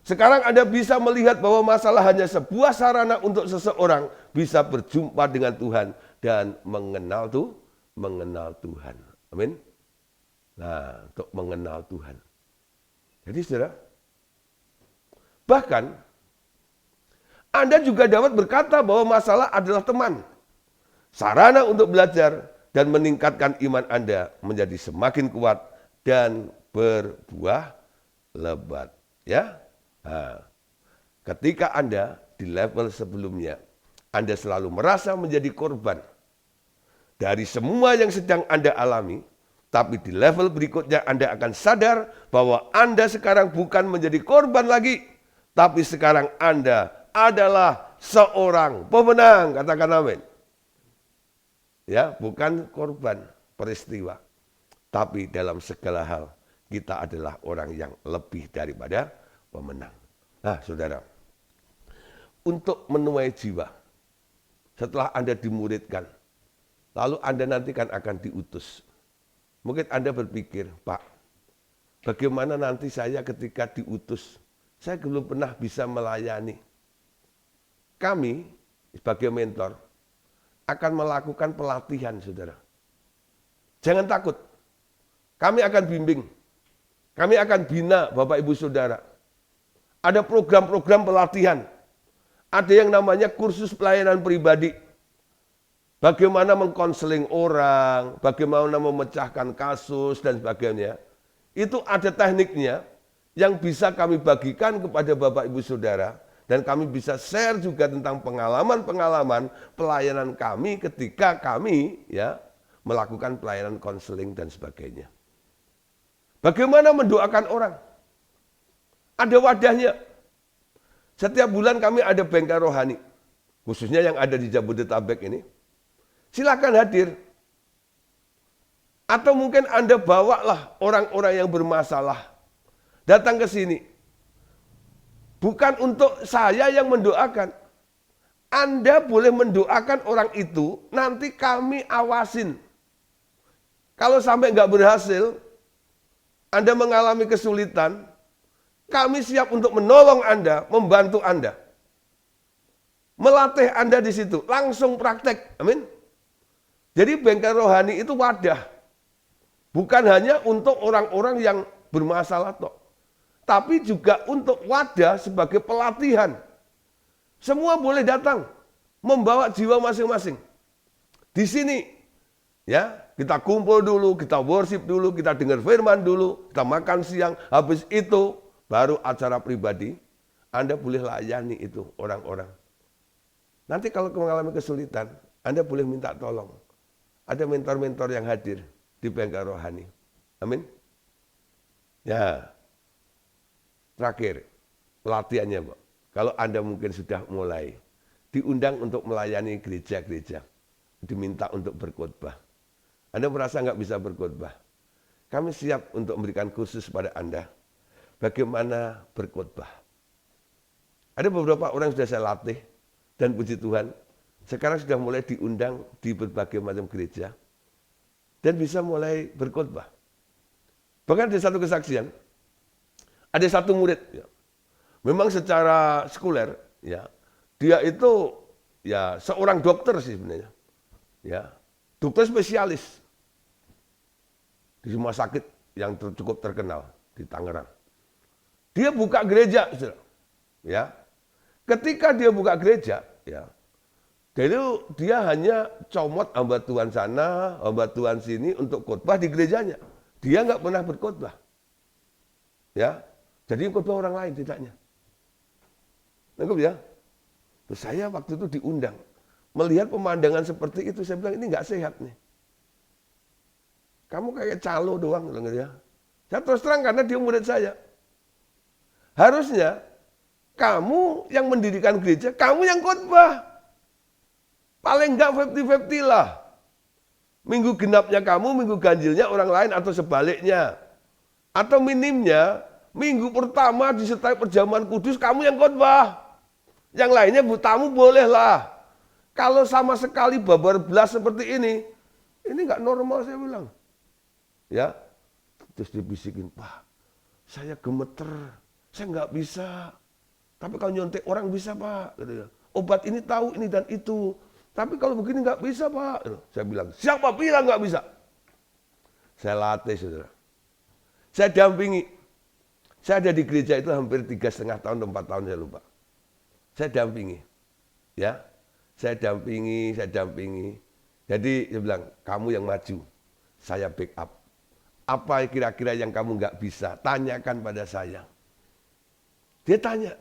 Sekarang Anda bisa melihat bahwa masalah hanya sebuah sarana untuk seseorang bisa berjumpa dengan Tuhan dan mengenal Tuhan. Amin. Nah, untuk mengenal Tuhan. Jadi saudara, bahkan Anda juga dapat berkata bahwa masalah adalah teman. Sarana untuk belajar dan meningkatkan iman Anda menjadi semakin kuat dan berbuah lebat. Ya, nah, ketika Anda di level sebelumnya, Anda selalu merasa menjadi korban dari semua yang sedang Anda alami, tapi di level berikutnya Anda akan sadar bahwa Anda sekarang bukan menjadi korban lagi, tapi sekarang Anda adalah seorang pemenang. Katakan amin. Ya, bukan korban peristiwa, tapi dalam segala hal kita adalah orang yang lebih daripada pemenang. Nah, saudara, untuk menuai jiwa, setelah Anda dimuridkan, lalu Anda nanti kan akan diutus. Mungkin Anda berpikir, Pak, bagaimana nanti saya ketika diutus? Saya belum pernah bisa melayani. Kami sebagai mentor akan melakukan pelatihan, saudara. Jangan takut. Kami akan bimbing. Kami akan bina Bapak Ibu Saudara. Ada program-program pelatihan. Ada yang namanya kursus pelayanan pribadi. Bagaimana mengkonseling orang, bagaimana memecahkan kasus dan sebagainya. Itu ada tekniknya yang bisa kami bagikan kepada Bapak Ibu Saudara. Dan kami bisa share juga tentang pengalaman-pengalaman pelayanan kami ketika kami ya melakukan pelayanan konseling dan sebagainya. Bagaimana mendoakan orang? Ada wadahnya. Setiap bulan kami ada bengkel rohani. Khususnya yang ada di Jabodetabek ini. Silakan hadir. Atau mungkin Anda bawalah orang-orang yang bermasalah. Datang ke sini. Bukan untuk saya yang mendoakan. Anda boleh mendoakan orang itu, nanti kami awasin. Kalau sampai nggak berhasil, Anda mengalami kesulitan, kami siap untuk menolong Anda, membantu Anda. Melatih Anda di situ, langsung praktek. Amin. Jadi bengkel rohani itu wadah. Bukan hanya untuk orang-orang yang bermasalah toh. Tapi juga untuk wadah sebagai pelatihan. Semua boleh datang, membawa jiwa masing-masing. Di sini, ya kita kumpul dulu, kita worship dulu, kita dengar firman dulu, kita makan siang. Habis itu baru acara pribadi. Anda boleh layani itu orang-orang. Nanti kalau mengalami kesulitan, Anda boleh minta tolong. Ada mentor-mentor yang hadir di bengkel rohani. Amin. Ya. Terakhir, pelatihannya, Pak. Kalau Anda mungkin sudah mulai diundang untuk melayani gereja-gereja, diminta untuk berkhotbah. Anda merasa nggak bisa berkhotbah. Kami siap untuk memberikan kursus pada Anda bagaimana berkhotbah. Ada beberapa orang yang sudah saya latih dan puji Tuhan, sekarang sudah mulai diundang di berbagai macam gereja dan bisa mulai berkhotbah. Bahkan ada satu kesaksian, ada satu murid, ya, memang secara sekuler, ya, dia itu ya seorang dokter sih sebenarnya, ya, dokter spesialis di rumah sakit yang cukup terkenal di Tangerang. Dia buka gereja, ya. Ketika dia buka gereja, ya, jadi dia hanya comot hamba Tuhan sana, hamba Tuhan sini untuk khotbah di gerejanya. Dia nggak pernah berkhotbah, ya. Jadi khotbah orang lain tidaknya. Nangkep ya? Terus saya waktu itu diundang melihat pemandangan seperti itu, saya bilang ini nggak sehat nih. Kamu kayak calo doang, gitu ya. Saya terus terang karena dia murid saya. Harusnya kamu yang mendirikan gereja, kamu yang khotbah. Paling enggak 50-50 lah. Minggu genapnya kamu, minggu ganjilnya orang lain atau sebaliknya. Atau minimnya, minggu pertama disertai perjamuan kudus, kamu yang khotbah. Yang lainnya tamu bolehlah. Kalau sama sekali babar belas seperti ini enggak normal saya bilang. Ya, terus dibisikin, Pak, saya gemeter, saya nggak bisa. Tapi kalau nyontek orang bisa, Pak. Obat ini tahu ini dan itu. Tapi kalau begini nggak bisa, Pak. Saya bilang, siapa bilang nggak bisa? Saya latih, saudara. Saya dampingi. Saya ada di gereja itu hampir 3,5 tahun, 4 tahun, saya lupa. Saya dampingi. Ya, saya dampingi. Jadi saya bilang, kamu yang maju, saya backup. Apa kira-kira yang kamu nggak bisa? Tanyakan pada saya. Dia tanya.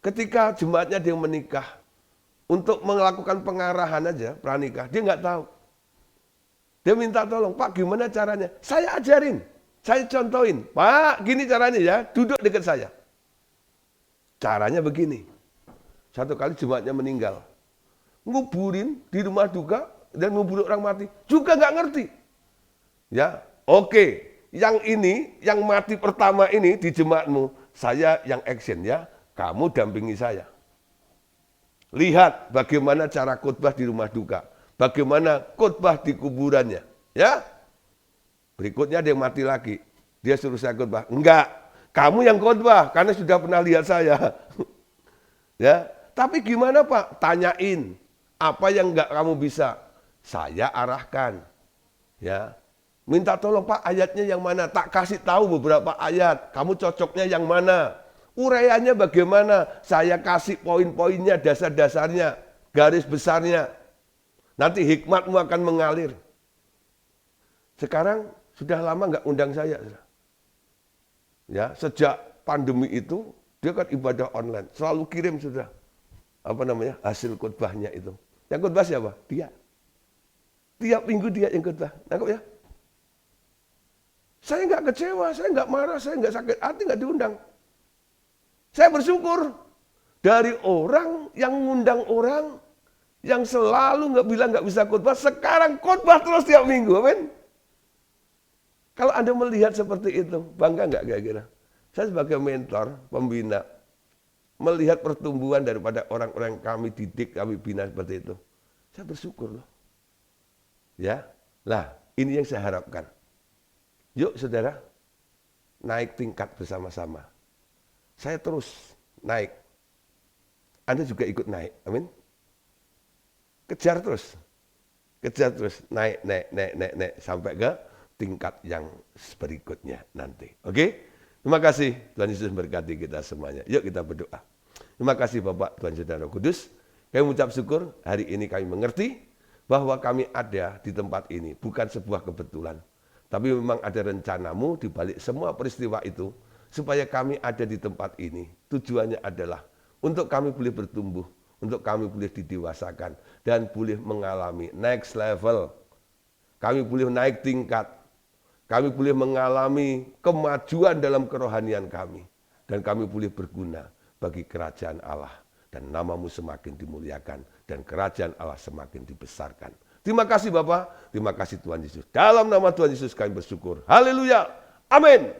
Ketika jemaatnya dia menikah, untuk melakukan pengarahan aja, pranikah, dia nggak tahu. Dia minta tolong, Pak gimana caranya? Saya ajarin, saya contohin. Pak gini caranya ya, duduk dekat saya. Caranya begini. Satu kali jemaatnya meninggal. Nguburin di rumah duka dan nguburin orang mati. Juga nggak ngerti. Ya, oke. Yang ini, yang mati pertama ini di jemaatmu, saya yang action ya. Kamu dampingi saya. Lihat bagaimana cara khotbah di rumah duka. Bagaimana khotbah di kuburannya. Ya. Berikutnya dia mati lagi. Dia suruh saya khotbah. Enggak. Kamu yang khotbah karena sudah pernah lihat saya. Ya. Tapi gimana Pak? Tanyain. Apa yang enggak kamu bisa? Saya arahkan. Ya. Minta tolong Pak ayatnya yang mana? Tak kasih tahu beberapa ayat. Kamu cocoknya yang mana? Uraiannya bagaimana? Saya kasih poin-poinnya, dasar-dasarnya, garis besarnya. Nanti hikmatmu akan mengalir. Sekarang sudah lama nggak undang saya. Ya, sejak pandemi itu dia kan ibadah online, selalu kirim sudah hasil khotbahnya itu. Yang khotbah siapa? Dia. Tiap minggu dia yang khotbah. Nangkep ya? Saya nggak kecewa, saya nggak marah, saya nggak sakit hati, nggak diundang. Saya bersyukur dari orang yang ngundang orang yang selalu nggak bilang nggak bisa khotbah, sekarang khotbah terus tiap minggu, amin. Kalau Anda melihat seperti itu, bangga nggak kira-kira? Saya sebagai mentor, pembina, melihat pertumbuhan daripada orang-orang yang kami didik, kami bina seperti itu. Saya bersyukur loh. Ya, lah ini yang saya harapkan. Yuk saudara, naik tingkat bersama-sama. Saya terus naik. Anda juga ikut naik, amin. Kejar terus, naik, sampai ke tingkat yang berikutnya nanti. Oke? Terima kasih, Tuhan Yesus memberkati kita semuanya. Yuk kita berdoa. Terima kasih Bapak, Tuhan Saudara Kudus. Kami mengucap syukur, hari ini kami mengerti bahwa kami ada di tempat ini. Bukan sebuah kebetulan. Tapi memang ada rencanamu di balik semua peristiwa itu. Supaya kami ada di tempat ini. Tujuannya adalah untuk kami boleh bertumbuh. Untuk kami boleh didewasakan. Dan boleh mengalami next level. Kami boleh naik tingkat. Kami boleh mengalami kemajuan dalam kerohanian kami. Dan kami boleh berguna bagi kerajaan Allah. Dan namamu semakin dimuliakan. Dan kerajaan Allah semakin dibesarkan. Terima kasih Bapak, terima kasih Tuhan Yesus. Dalam nama Tuhan Yesus kami bersyukur. Haleluya. Amin.